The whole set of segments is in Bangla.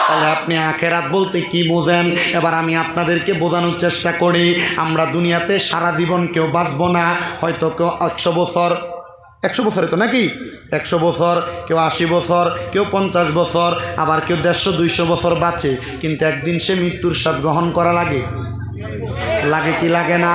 তাহলে আপনি আখেরাত বলতে কি বোঝেন? এবার আমি আপনাদেরকে বোঝানোর চেষ্টা করি। আমরা দুনিয়াতে সারা জীবন কেউ বাঁচব না, হয়তো কেউ 100 বছর, 100 বছরে তো নাকি 100 বছর, কেউ 80 বছর, কেউ 50 বছর, আবার কেউ 150-200 বছর বাঁচে। কিন্তু একদিন সে মৃত্যুর স্বাদ গ্রহণ করা লাগে, লাগে কি লাগে না?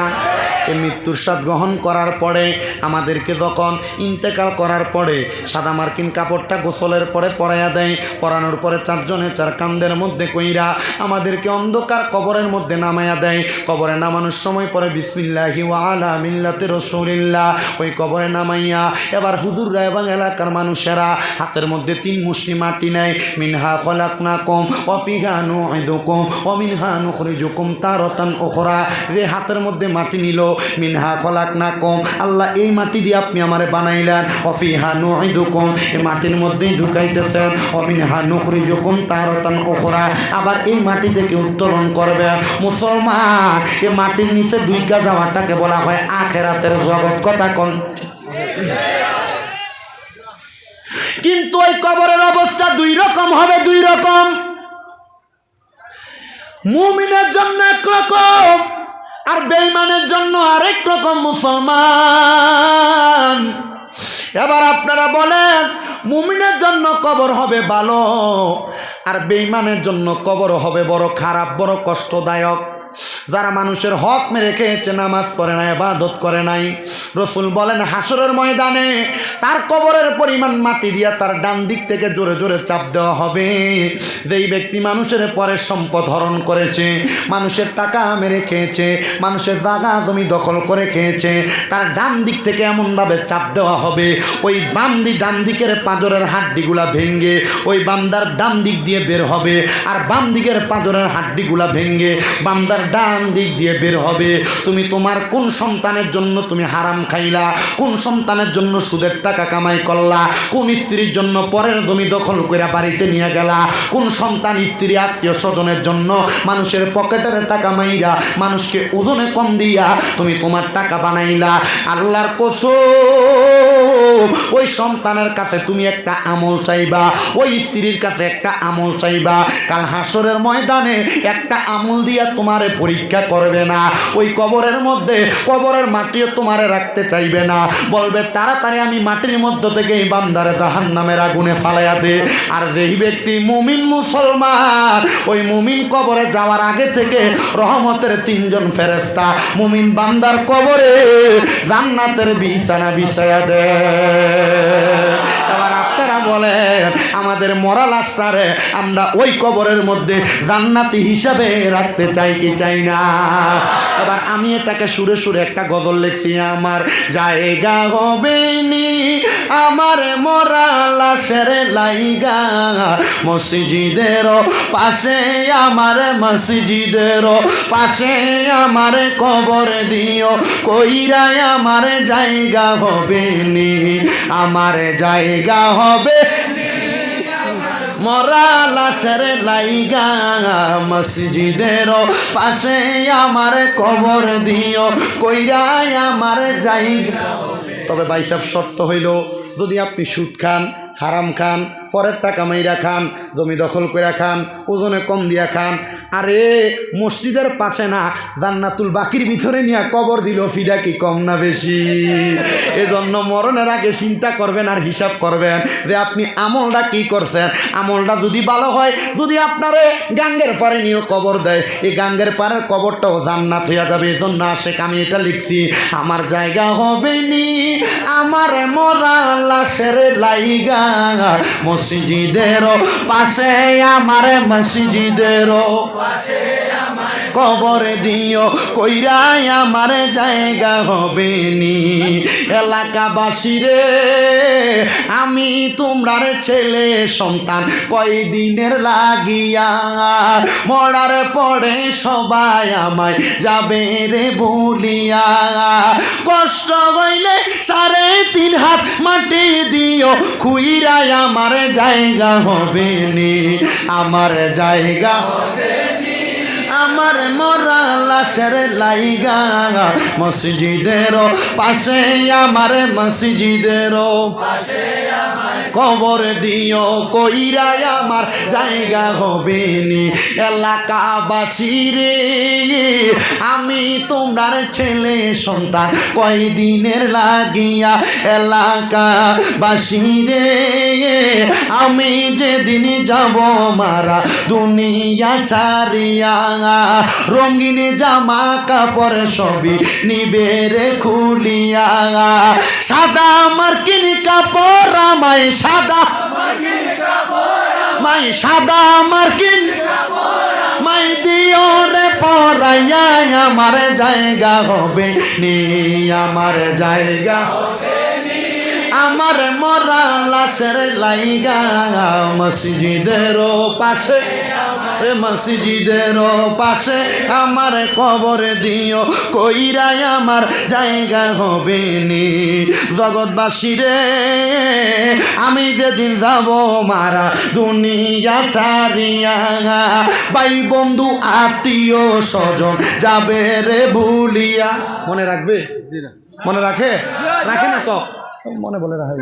এই মৃত্যুর স্বাদ গ্রহণ করার পরে আমাদেরকে যখন ইন্তেকাল করার পরে সাদা মার্কিন কাপড়টা গোসলের পরে পরাইয়া দেয়, পরানোর পরে 4 জনে 4 কান্দের মধ্যে কইরা আমাদেরকে অন্ধকার কবরের মধ্যে নামাইয়া দেয়। কবরে নামানোর সময় পরে বিসমিল্লাহি ওয়া আলা মিল্লাতি রাসূলিল্লাহ ওই কবরে নামাইয়া এবার হুজুররা এবং এলাকার মানুষেরা হাতের মধ্যে 3 মুষ্টি মাটি নেয়। মিনহা খলাকনাকুম ওয়া ফিহা নুঈদুকুম ওয়া মিনহা নুখরিজুকুম তারাতান উখরা। যে হাতের মধ্যে মাটি নিল, মিনহা খলাকনাকুম, আল্লাহ এই মাটি দিয়ে আপনি আমারে বানাইলেন, ওয়া ফিহা নুঈদুকুম, এই মাটির মধ্যেই ঢুকাইতেছেন, ওয়া মিনহা নুখরিজুকুম তারাতান উখরা, আবার এই মাটি থেকে উত্তোলন করবেন। মুসলমান, এই মাটির নিচে ঢুইকা যাওয়াটাকে বলা হয় আখিরাতের জগৎ। কথা কোন? কিন্তু ওই কবরের অবস্থা 2 রকম হবে, 2 রকম। মুমিনের জন্য একরকম আর বেঈমানের জন্য আরেক রকম। মুসলমান, এবার আপনারা বলেন, মুমিনের জন্য কবর হবে ভালো আর বেঈমানের জন্য কবর হবে বড় খারাপ, বড় কষ্টদায়ক। যারা মানুষের হক মেরে খেয়েছে, নামাজ পড়ে নাই, ইবাদত করে নাই, রসুল বলেন হাসরের ময়দানে তার কবরের পরিমাণ মাটি দিয়া তার ডান দিক থেকে জোরে জোরে চাপ দেওয়া হবে। যেই ব্যক্তি মানুষের পরে সম্পদ হরণ করেছে, মানুষের টাকা মেরে খেয়েছে, মানুষের জায়গা জমি দখল করে খেয়েছে, তার ডান দিক থেকে এমনভাবে চাপ দেওয়া হবে ওই ডান দিকের পাঁজরের হাড্ডিগুলা ভেঙ্গে ওই বান্দার ডান দিক দিয়ে বের হবে, আর বাম দিকের পাঁজরের হাড্ডিগুলা ভেঙ্গে বান্দার ডান দিক দিয়ে বের হবে। তুমি তোমার কোন সন্তানের জন্য তুমি হারাম খাইলা, কোন সন্তানের জন্য সুদের টাকা কামাই করলা, কোন স্ত্রীর জন্য পরের জমি দখল করে বাড়িতে নিয়ে গেলা, কোন সন্তান স্ত্রী আত্মীয় স্বজনের জন্য মানুষের পকেটের টাকা মাইরা মানুষকে ওজনে কম দিয়া তুমি তোমার টাকা বানাইলা। আল্লাহর কসম, ওই সন্তানের কাছে তুমি একটা আমল চাইবা, ওই স্ত্রীর কাছে একটা আমল চাইবা। কাল হাসরের ময়দানে একটা আমল দিয়া তোমারে পরীক্ষা করবে না। ওই কবরের মধ্যে কবরের মাটিও তোমারে রাখতে চাইবে না, বলবে তাড়াতাড়ি আমি মাটির মধ্য থেকে এই বান্দারে জাহান্নামের আগুনে ফালাইয়া দে। আর যেই ব্যক্তি মুমিন মুসলমান, ওই মুমিন কবরে যাওয়ার আগে থেকে রহমতের 3 জন ফেরেশতা মুমিন বান্দার কবরে জান্নাতের বিছানা বিছায়া দেয়। এবার আপনারা বলেন, আমাদের মরা লাশটারে আমরা ওই কবরের মধ্যে জান্নাতি হিসাবে রাখতে চাই কি চাই না? এবার আমি এটাকে সুরে সুরে একটা গজল লিখছি। আমার জায়গা হবে নি আমার মরা লাশের লাইগা, মসজিদের পাশে আমার, মসজিদের পাশে আমার কবর দিও, কইরাই আমার জায়গা হবে নি, আমার জায়গা হবে মরা লাশের লাইগা, মসজিদের পাশে আমার কবর দিও, কইরাই আমার জায়গা। তবে ভাই সাহেব, শর্ত হইল যদি আপনি সুদ খান, হারাম খান, পরের টাকা মাইরা খান, জমি দখল করে খান, ওজনে কম দিয়া খান, আরে মসজিদের পাশে না জান্নাতুল বাকির ভিতরে নিয়ে কবর দিল, ফিডা কি কম না বেশি? এজন্য মরণের আগে চিন্তা করবেন আর হিসাব করবেন যে আপনি আমলটা কি করছেন। আমলটা যদি ভালো হয়, যদি আপনারে গাঙ্গের পারে নিয়ে কবর দেয়, এই গাঙ্গের পারের কবরটাও জান্নাত হইয়া যাবে। এজন্য আশেক আমি এটা লিখছি, আমার জায়গা হবে নি আমার মরা লাশের লাইগা, মসজিদের পাশে আমার, মসজিদের পাশে আমার কবর দিও, কইরাই আমার জায়গা হবে নি। এলাকাবাসী রে, আমি তোমরার ছেলে সন্তান কয়দিনের লাগিয়া, মরার পরে সবাই আমায় যাবে রে বলিয়া, কষ্ট হইলে 3.5 হাত মাটি দিও, খুইরাই আমার জায়গা হবে নি, আমার জায়গা হবে নি, আমার মরা লাশের লাইগা, মসজিদের পাশে আমার, মসজিদের পাশে আমার কবর দিও কইরা আমার জায়গা হবে নি। এলাকাবাসী রে আমি তোমার ছেলে সন্তান কয়দিনের লাগিয়া, এলাকাবাসী রে আমি যেদিন যাব মারা দুনিয়া ছাড়িয়া, রঙিন জামা কাপড় সবই নিবে রে খুলিয়া, সাদা মার্কিন কাপড় আমায় সাদা মাই সাদা মার্কিন মাই দিও রে পরাইয়া, আমার জায়গা হবে নি, আমার জায়গা আমার মরা লাশের লাইগা মসজিদের পাশে, মসজিদের পাশে আমার কবর দিও কইরা আমার জায়গা হবে নি। জগৎবাসী রে আমি যেদিন যাব মারা দুনিয়া ছাড়িয়া, ভাই বন্ধু আত্মীয় স্বজন যাবে রে ভুলিয়া। মনে রাখবে? মনে রাখে? রাখে না তো মনে বলে রাখা।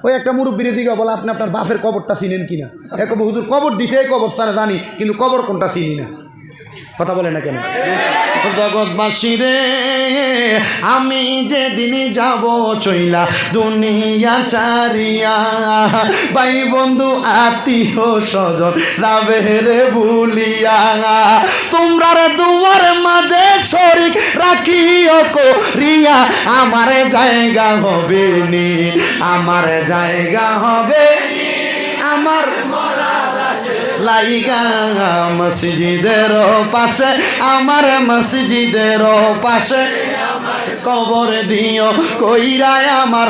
ওই একটা মুরব্বীর দিকে বলে আপনি আপনার বাপের কবরটা চিনেন কিনা? এক হুজুর কবর দিছে এই কবরস্থানে জানি, কিন্তু কবর কোনটা চিনি না। কথা বলে না কেন? জগৎবাসী রে আমি যেদিন যাব চইলা দুনিয়া ছাড়িয়া, ভাই বন্ধু আত্মীয় স্বজন যাবে রে ভুলিয়া, তোমরা দুয়ার মাঝে শরীক রাখিও করিয়া, আমার জায়গা হবে নি, আমার জায়গা হবে আমার লাইগা মসজিদের পাশে, আমার মসজিদের পাশে কবর দিও কইরা আমার।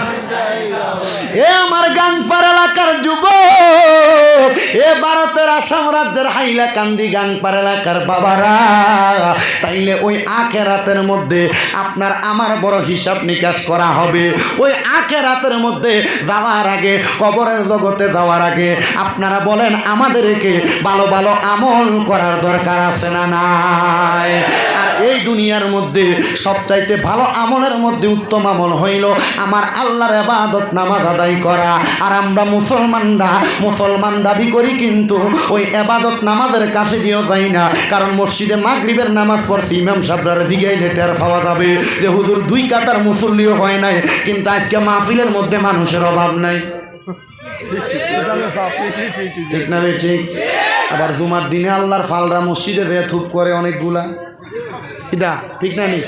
এ আমার গাংপাড়া এলাকার যুবক, এ ভারতের আসাম রাজ্যের হাইলাকান্দি গাংপাড়া এলাকার বাবারা, তাইলে ওই আখেরাতের মধ্যে আপনার আমার বড় হিসাব নিকাশ করা হবে। ওই আখেরাতের মধ্যে যাওয়ার আগে, কবরের জগতে যাওয়ার আগে আপনারা বলেন আমাদেরকে ভালো ভালো আমল করার দরকার আছে না নাই? আর এই দুনিয়ার মধ্যে সবচাইতে ভালো আমলের মধ্যে উত্তম আমল হইল আমার আল্লাহর ইবাদত নামাজ আদায় করা। আর আমরা মুসলমান দাবি করি, কিন্তু ওই ইবাদত নামাজের কাছে দিয়েও যাই না। কারণ মসজিদে মাগরিবের নামাজ পড়ছি, ইমাম সাহেবরা জিগাইলে টের পাওয়া যাবে যে হুজুর 2 কাতার মুসল্লিও হয় নাই, কিন্তু আজকে মাহফিলের মধ্যে মানুষের অভাব নাই। ঠিক না ভাই? ঠিক। আবার জুমার দিনে আল্লাহর ফালরা মসজিদে যেয়ে থুপ করে অনেকগুলা, ঠিক না? নি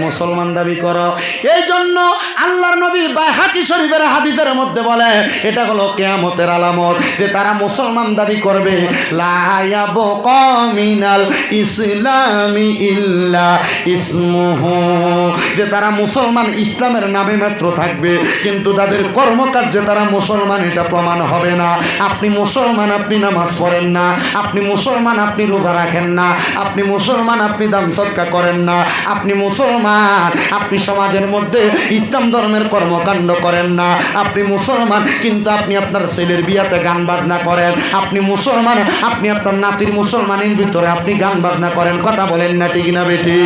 মুসলমান দাবি করো। এই জন্য আল্লাহর নবী বাইহাকি শরীফের হাদিসের মধ্যে বলে এটা হলো কিয়ামতের আলামত, যে তারা মুসলমান দাবি করবে, লা ইয়াবকা মিনাল ইসলামি ইল্লা ইসমুহু, যে তারা মুসলমান ইসলামের নামে মাত্র থাকবে, কিন্তু তাদের কর্মকার্যে তারা মুসলমান এটা প্রমাণ হবে না। আপনি মুসলমান, আপনি নামাজ পড়েন না, আপনি মুসলমান, আপনি রোজা রাখেন না, আপনি মুসলমান, আপনি দান সদকা করেন না, আপনি মুসলমান, আপনি সমাজের মধ্যে ইসলাম ধর্মের কর্মকাণ্ড করেন না, আপনি মুসলমান, কিন্তু আপনি আপনার ছেলের বিয়াতে গান বাজনা করেন, আপনি মুসলমান, আপনি আপনার নাতির মুসলমানের ভিতরে আপনি গান বাজনা করেন। কথা বলেন না ঠিক না বেটি?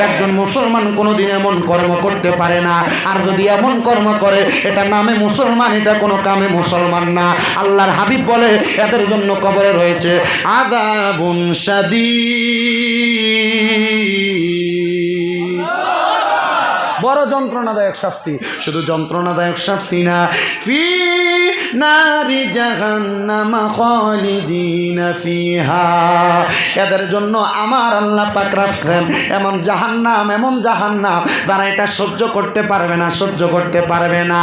একজন মুসলমান কোনোদিন এমন কর্ম করতে পারে না। আর যদি এমন কর্ম করে, এটা নামে মুসলমান, এটা কোনো কামে মুসলমান না। আল্লাহর হাবিব বলে এদের জন্য কবরে রয়েছে আযাবুন শাদীদ, বড় যন্ত্রণাদায়ক শাস্তি। শুধু যন্ত্রণাদায়ক শাস্তি না, ফি নারি জাহান্নাম খালিদিনা ফিহা, এদের জন্য আমার আল্লাহ পাক রাখেন এমন জাহান্নাম যারা এটা সহ্য করতে পারবে না, সহ্য করতে পারবে না।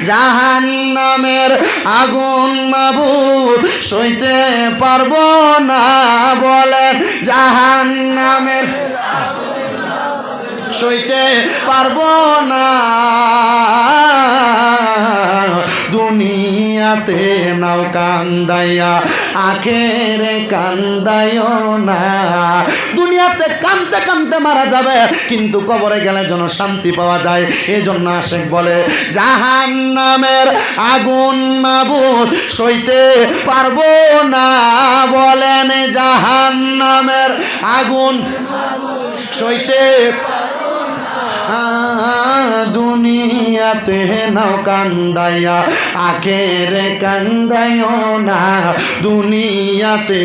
জাহান্নামের আগুন মাবুদ সইতে পারবো না, বলেন জাহান্নামের সইতে পারবো না। দুনিয়াতে নাও কান্দাইয়া, আখেরে কান্দাইও না। দুনিয়াতে কানতে কানতে মারা যাবে, কিন্তু কবরে গেলে যেন শান্তি পাওয়া যায়। এই জন্য আশেক বলে জাহান্নামের আগুন মাবুদ সইতে পারবো না, বলেন জাহান্নামের আগুন সইতে দুনিয়াতে নাও কান্দাইয়া, আখেরে কান্দাইও না দুনিয়াতে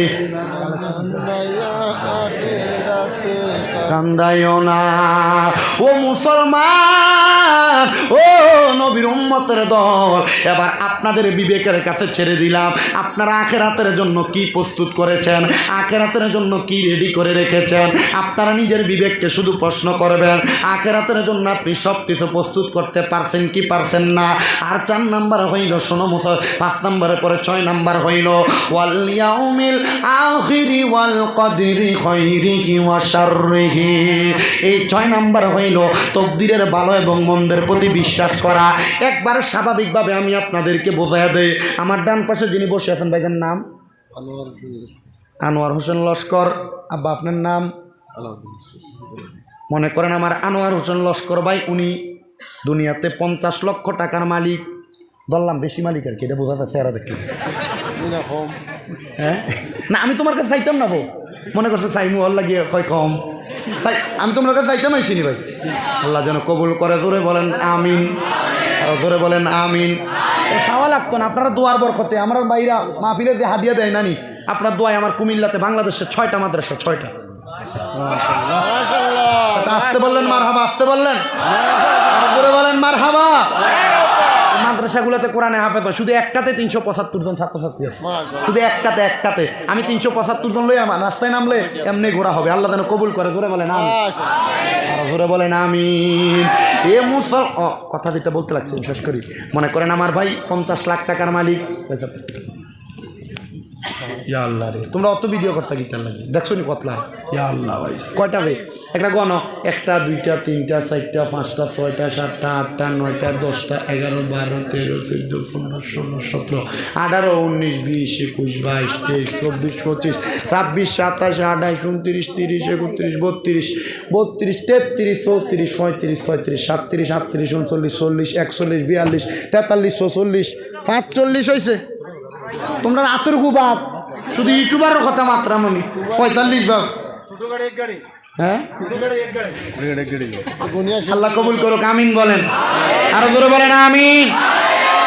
কান্দাইও না। ও মুসলমান, ও নবীর উম্মতের দল, এবার আপনাদের বিবেকের কাছে ছেড়ে দিলাম। আপনারা আখিরাতের জন্য কি প্রস্তুত করেছেন, আখিরাতের জন্য কি রেডি করে রেখেছেন? আপনারা নিজের বিবেককে শুধু প্রশ্ন করবেন, আখিরাতের জন্য আপনি সব কিছু প্রস্তুত করতে পারছেন কি পারছেন না? আর 4 নাম্বার হইল, শোনো মুসল, 5 নাম্বারের পরে 6 নাম্বার হইল ওয়াল ইয়াউমিল আখিরি ওয়াল কদরি খাইরিহি ওয়া শাররিহি। এই 6 নাম্বার হইল তকদিরের ভালো এবং মন্দের প্রতি বিশ্বাস করা। একবার স্বাভাবিকভাবে আমি আপনাদেরকে বোঝাইয়া দেই। আমার ডান পাশে যিনি বসে আছেন, ভাইজান নাম আনোয়ার হোসেন লস্কর। আব্বা আপনার নাম? মনে করেন আমার আনোয়ার হোসেন লস্কর ভাই, উনি দুনিয়াতে 50 লক্ষ টাকার মালিক। বললাম বেশি মালিক আর কি, এটা বোঝা যাচ্ছে আর দেখি। হ্যাঁ না, আমি তোমার কাছে চাইতাম না বউ, মনে করছে চাই মোহর লাগিয়ে হয় কম চাই, আমি তোমার কাছে চাইতাম আইছিনি ভাই। আল্লাহ যেন কবুল করে, জোরে বলেন আমিন, আর জোরে বলেন আমিন। চাওয়া লাগতো না, আপনারা দোয়ার বরকতে আমার বাইরা মাহফিলের যে হাদিয়া দেয় নানি, আপনার দোয়ায় আমার কুমিল্লাতে বাংলাদেশে 6টা মাদ্রাসা, 6টা। আসতে বললেন মারহাবা, আসতে বললেন, জোরে বলেন মারহাবা। মাদ্রাসাগুলোতে কোরআনে হাফেজ হয়, শুধু একটাতে 375 জন ছাত্রছাত্রী আছে, শুধু একটাতে। আমি 375 জন লই আমার রাস্তায় নামলে এমনি ঘোরা হবে। আল্লাহ যেন কবুল করে, জোরে বলেন আমিন, আর জোরে বলেন আমিন। এ মুসল কথা যেটা বলতে লাগছে শেষ করি। মনে করেন আমার ভাই 50 লাখ টাকার মালিক। ইয়া আল্লাহ রে, তোমরা অত ভিডিও করতে গিতার লাগে দেখছো নি কতলা? ইয়া আল্লাহ ভাই, কয়টা রে? একটা গণ, 1টা 2টা 3টা 4টা 5টা 6টা 7টা 8টা 9টা 10টা 11 12 13 14 15 16 17 18 19 20 21 22 23 24 25 26 27 28 29 30 31 32 33 33 34 35 36 37 38 39 40 41 42 43 44 45 হয়েছে। তোমরা রাতের গুবাদ শুধু ইউটিউবারের কথা মাত্রাম আমি 45 ভাগ। হ্যাঁ আল্লাহ কবুল করুক, আমিন বলেন, আরো জোরে বলেন আমিন।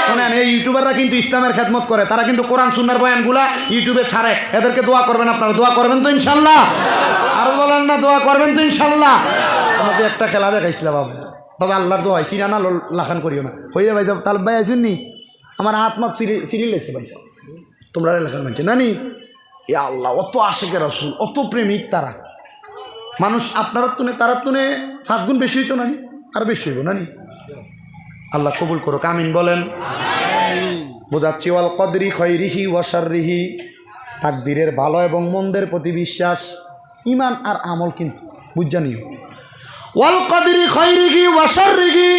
শোনেন, এই ইউটিউবাররা কিন্তু ইসলামের খেদমত করে, তারা কিন্তু কোরআন সুন্নাহর বয়ানগুলা ইউটিউবে ছাড়ে। এদেরকে দোয়া করবেন, আপনারা দোয়া করবেন তো ইনশাল্লাহ? আরো বলেন না, দোয়া করবেন তো ইনশাল্লাহ? আমাদের একটা খেলা দেখাইছিলাম বাবু, তবে আল্লাহর দোয়া চিনা না লাখান করিও না। হইয়া ভাই তাল ভাই আছেন নি, আমার হাত মাত সিরিল লেছে ভাই, তোমরা এলাকার মানছে নানি। এ আল্লাহ, অত আশেকে রাসূল, অত প্রেমিক তারা। মানুষ আপনার তুনে তারা তুনে 5 গুণ বেশি হইতো নানি, আর বেশি হইব নানি। আল্লাহ কবুল করুক, আমিন বলেন। বোঝাচ্ছি ওয়াল কদরি খাইরিহি ওয়া শাররিহি, তাকদীরের ভালো এবং মন্দের প্রতি বিশ্বাস, ঈমান আর আমল কিন্তু বুঝজানিও। ওয়াল কদরি খাইরিহি ওয়া শাররিহি,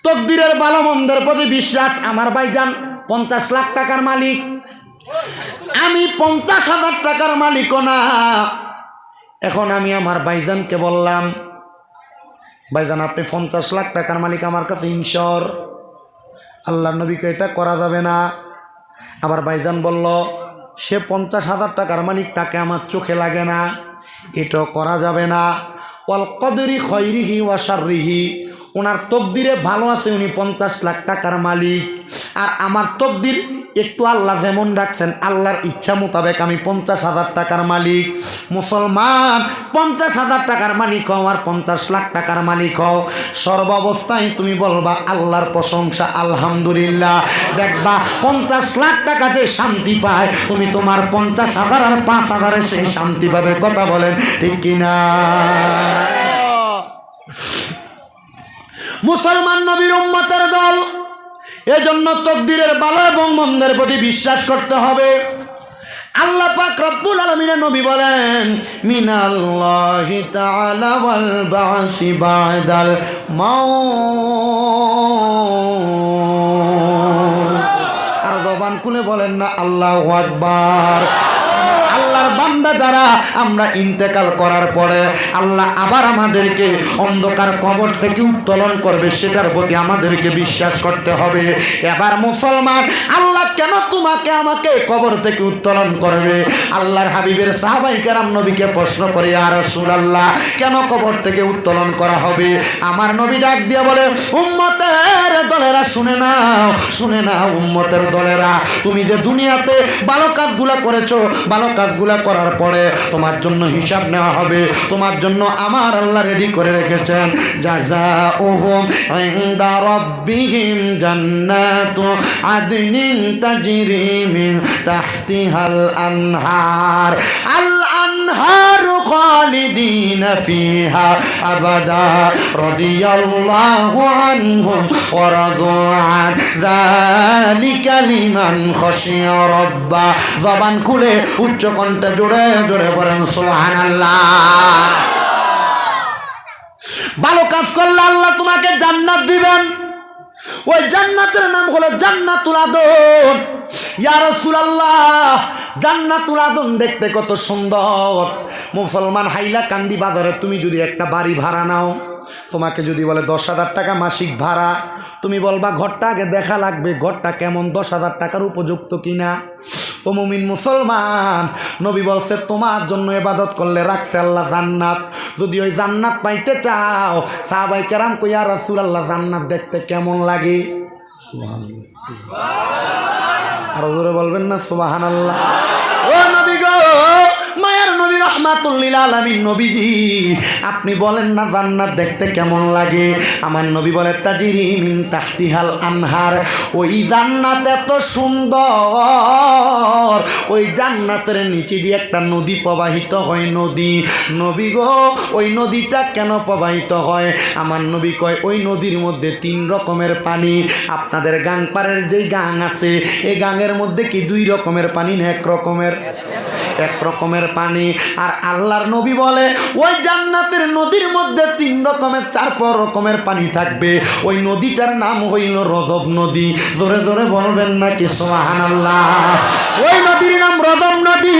তাকদীরের ভালো মন্দের প্রতি বিশ্বাস। আমার ভাইজান 50 লাখ টাকার মালিক, আমি 50,000 টাকার মালিকও না। এখন আমি আমার ভাইজানকে বললাম, ভাইজান আপনি 50 লাখ টাকার মালিক, আমার কাছে ইনশর। আল্লাহর নবীকে এটা করা যাবে না। আবার ভাইজান বলল সে 50,000 টাকার মালিক, তাকে আমার চোখে লাগে না, এটাও করা যাবে না। ওয়াল কদরি খাইরিহি ওয়া শাররিহি, ওনার তকদিরে ভালো আছে, উনি 50 লাখ টাকার মালিক, আর আমার তকদির একটু আল্লাহ যেমন রাখছেন, আল্লাহর ইচ্ছা মোতাবেক আমি 50,000 টাকার মালিক। মুসলমান, 50,000 টাকার মালিক হও আর 50 লাখ টাকার মালিক হও, সর্বাবস্থায় তুমি বলবা আল্লাহর প্রশংসা, আলহামদুলিল্লাহ। দেখবা 50 লাখ টাকা যে শান্তি পায়, তুমি তোমার 50,000 আর 5,000 সেই শান্তি পাবে। কথা বলেন ঠিক কিনা? মুসলমান নবীর উম্মতের দল, এজন্য তাকদীরের ভালো এবং মন্দের প্রতি বিশ্বাস করতে হবে। আল্লাহ পাক রব্বুল আলামিনের নবী বলেন, মিনাল্লাহি তাআলা ওয়াল বাসি বাদাল মাউত। আর জবান খুলে বলেন না আল্লাহু আকবার। আল্লাহর বান্দা যারা আমরা ইন্তেকাল করার পরে আল্লাহ আবার আমাদেরকে অন্ধকার কবর থেকে উত্তোলন করবে, সেটার প্রতি আমাদেরকে বিশ্বাস করতে হবে। এবার মুসলমান, আল্লাহ কেন তোমাকে আমাকে কবর থেকে উত্তোলন করবে? আল্লাহর হাবিবের সাহাবায়ে কেরাম নবীকে প্রশ্ন করে, ইয়া রাসূলুল্লাহ, কেন কবর থেকে উত্তোলন করা হবে? আমার নবী ডাক দিয়ে বলে, উম্মতের দলেরা শুনে নাও, শুনে নাও উম্মতের দলেরা, তুমি যে দুনিয়াতে ভালো কাজগুলা করেছো, ভালো কাজগুলা করার পরে তোমার জন্য হিসাব নেওয়া হবে। তোমার জন্য আমার আল্লাহ রেডি করে রেখেছেন, জাযাউহুম ইনদা রাব্বিহিম জান্নাতু আদনিন তাজরি মিন তাহতিহাল আনহার, আল আনহারু খালিদিনা ফিহা আবাদা রাদিয়াল্লাহু আনহুম ওয়া রাদু আন যালিকা লিমান খাশিয়া রাব্বা। জবান খুলে উচ্চ কণ্ঠে জোরে জোরে বলেন সুবহানাল্লাহ। ভালো কাজ করলে আল্লাহ তোমাকে জান্নাত দিবেন। ওই জান্নাতের নাম হলো জান্নাতুল আদন। ইয়া রাসূলুল্লাহ, জান্নাতুল আদন দেখতে কত সুন্দর। মুসলমান, হাইলাকান্দি বাজারে তুমি যদি একটা বাড়ি ভাড়া নাও, তোমাকে যদি বলে 10,000 টাকা মাসিক ভাড়া, তুমি বলবা ঘরটা আগে দেখা লাগবে, ঘরটা কেমন, 10,000 টাকার উপযুক্ত কিনা। ও মুমিন মুসলমান, নবী বলছে তোমার জন্য ইবাদত করলে রাখছে আল্লাহ জান্নাত। যদি ওই জান্নাত পাইতে চাও, সাহাবায়ে কেরাম কই, ইয়া রাসূলুল্লাহ, জান্নাত দেখতে কেমন লাগে? আরো জোরে বলবেন না সুবহানাল্লাহ। ও নবী গো, মায়ের নবী রাহমাতুল লিল আলামিন নবীজি, আপনি বলেন না জান্নাত দেখতে কেমন লাগে? আমার নবী বলে, তাজরি মিন তাহতিহাল আনহার, ওই জান্নাত এত সুন্দর, ওই জান্নাতের নিচে দিয়ে একটা নদী প্রবাহিত হয়, নদী। নবী গো, ওই নদীটা কেন প্রবাহিত হয়? আমার নবী কয়, ওই নদীর মধ্যে 3 রকমের পানি। আপনাদের গাংপাড়ের যেই গাং আছে, এই গাঙের মধ্যে কি 2 রকমের পানি না 1 রকমের? 1 রকমের পানি। আর আল্লাহর নবী বলে, ওই জান্নাতের নদীর মধ্যে 3 রকমের 4 রকমের পানি থাকবে। ওই নদীটার নাম হইল রজব নদী। জোরে জোরে বলবেন নাকি সুবহানাল্লাহ? ওই নদীর নাম রজব নদী।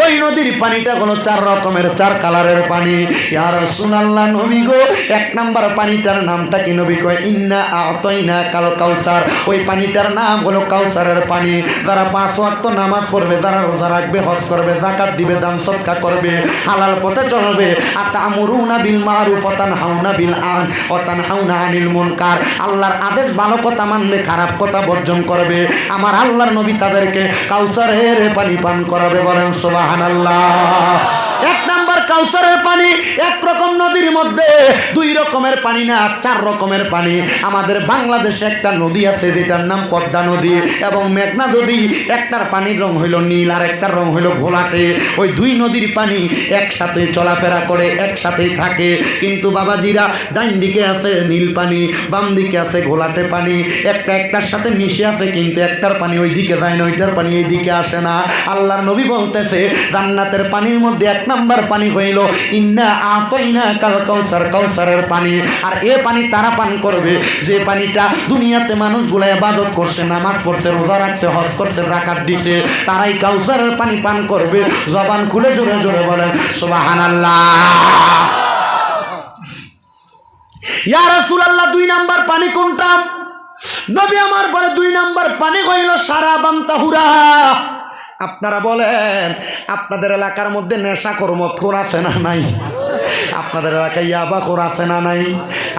ওই নদীর পানিটা হলো 4 রকমের 4 কালারের পানি। ইয়া রাসূলুল্লাহ, নবী গো, 1 নাম্বার পানিটার নামটা কি? নবী কয়, ইন্না আতাইনা কাল কাউসার। ওই পানিটার নাম হলো কাউসারের পানি। যারা 5 ওয়াক্ত নামাজ পড়বে, যারা রোজা রাখবে, হজ করবে, যাকাত দিবে, দান সদকা করবে, হালাল পথে চলবে, আতামুরুনা বিল মারুফ ওয়া তানহাউনা আনিল মুনকার, আল্লাহর আদেশ ভালো কথা মানবে, খারাপ কথা বর্জন করবে, আমার আল্লাহর নবী তাদেরকে কাউসারের পানি পান করাবে। বলেন সুবহানাল্লাহ। 1 নাম্বার কাউসারের পানি। 1 রকম নদীর মধ্যে 2 রকমের পানি না, 4 রকমের পানি। আমাদের বাংলাদেশে একটা নদী আছে যেটার নাম পদ্মা নদী এবং মেঘনা নদী। একটার পানির রং হইল নীল আর একটার রং হইল ঘোলাটে। ওই 2 নদীর পানি একসাথে চলাফেরা করে, একসাথেই থাকে। কিন্তু বাবাজিরা, ডাইন দিকে আছে নীল পানি, বাম দিকে আছে ঘোলাটে পানি, একটার সাথে মিশে আছে, কিন্তু একটার পানি ওই দিকে যায় না, ওইটার পানি এই দিকে আসে না। আল্লাহর নবী বলতেছে, জান্নাতের পানির মধ্যে 1 নাম্বার পানি হইল ইন্না আতাইনা কাল কাউসার, কাউসারের পানি। আর এ পানি তারা পান করবে যে পানিটা দুনিয়াতে মানুষগুলো ইবাদত করছে, নামাজ পড়ছে, রোজা রাখছে, হজ করছে, যাকাত দিছে, তারাই কাউসারের পানি পান করবে। জবান খুলে জোরে জোরে বলেন সুবহানাল্লাহ। ইয়া রাসূলুল্লাহ, 2 নাম্বার পানি কোনটা? নবী আমার বলে, 2 নাম্বার পানি হইল শারাবান তাহুরা। আপনারা বলেন, আপনাদের এলাকার মধ্যে নেশাখোর মদখোর আছে না নাই? আপনাদের এলাকায় ইয়াবাখোর আছে না নাই?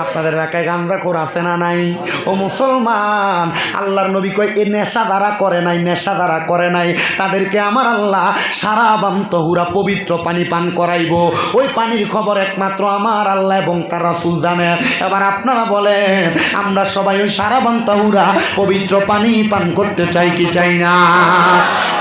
আপনাদের এলাকায় গাঁজাখোর আছে না নাই? ও মুসলমান, আল্লাহর নবী কয়, এ নেশা দ্বারা করে নাই, নেশা দ্বারা করে নাই, তাদেরকে আমার আল্লাহ শারাবান তাহুরা, পবিত্র পানি পান করাইব। ওই পানির খবর একমাত্র আমার আল্লাহ এবং তার রাসূল জানে। এবার আপনারা বলেন, আমরা সবাই ওই শারাবান তাহুরা পবিত্র পানি পান করতে চাই কি চাই না?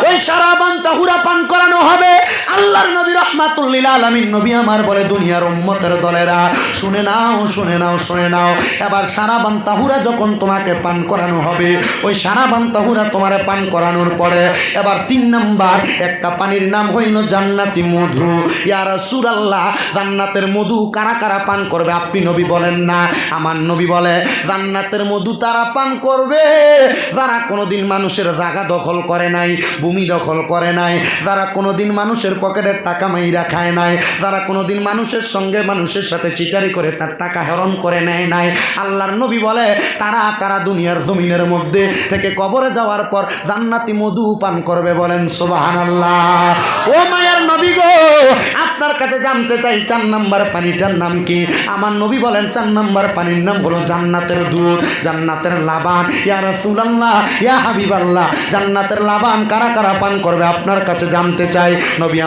ওই শারাবান তাহুরা পান করানো হবে। আল্লাহর নবী রাহমাতুল লিল আলামিন নবী আমার বলে, দুনিয়ার উম্মতের দলেরা শুনে নাও, শুনে নাও, শুনে নাও। এবার শারাবান তাহুরা যখন তোমাকে পান করানো হবে, ওই শারাবান তাহুরা তোমারে পান করানোর পরে এবার 3 নাম্বার একটা পানির নাম হইল জান্নাতি মধু। ইয়া রাসূলুল্লাহ, জান্নাতের মধু কারা কারা পান করবে? আপনি নবী বলেন না, আমার নবী বলে, জান্নাতের মধু তারা পান করবে যারা কোনোদিন মানুষের জায়গা দখল করে নাই, ভূমি দখল করে নাই, যারা কোনোদিন মানুষের পকেটের টাকা মাইরা খায় নাই, যারা কোনোদিন মানুষের সঙ্গে মানুষের সাথে চিটারি করে তার টাকা হরণ করে নেয় নাই, আল্লাহর নবী বলে তারা দুনিয়ার জমিনের মধ্যে থেকে কবরে যাওয়ার পর জান্নাতি মধু পান করবে। বলেন সুবহানাল্লাহ। ও মায়ের নবী গো, আপনার কাছে জানতে চাই 4 নাম্বার পানিটার নাম কি? আমার নবী বলেন 4 নাম্বার পানির নাম হলো জান্নাতের দুধ, জান্নাতের লাবান। ইয়া রাসূলুল্লাহ, ইয়া হাবিবাল্লাহ, জান্নাতের লাবান কারা কারা পান করবে আপনার কাছে জানতে চাই। নবী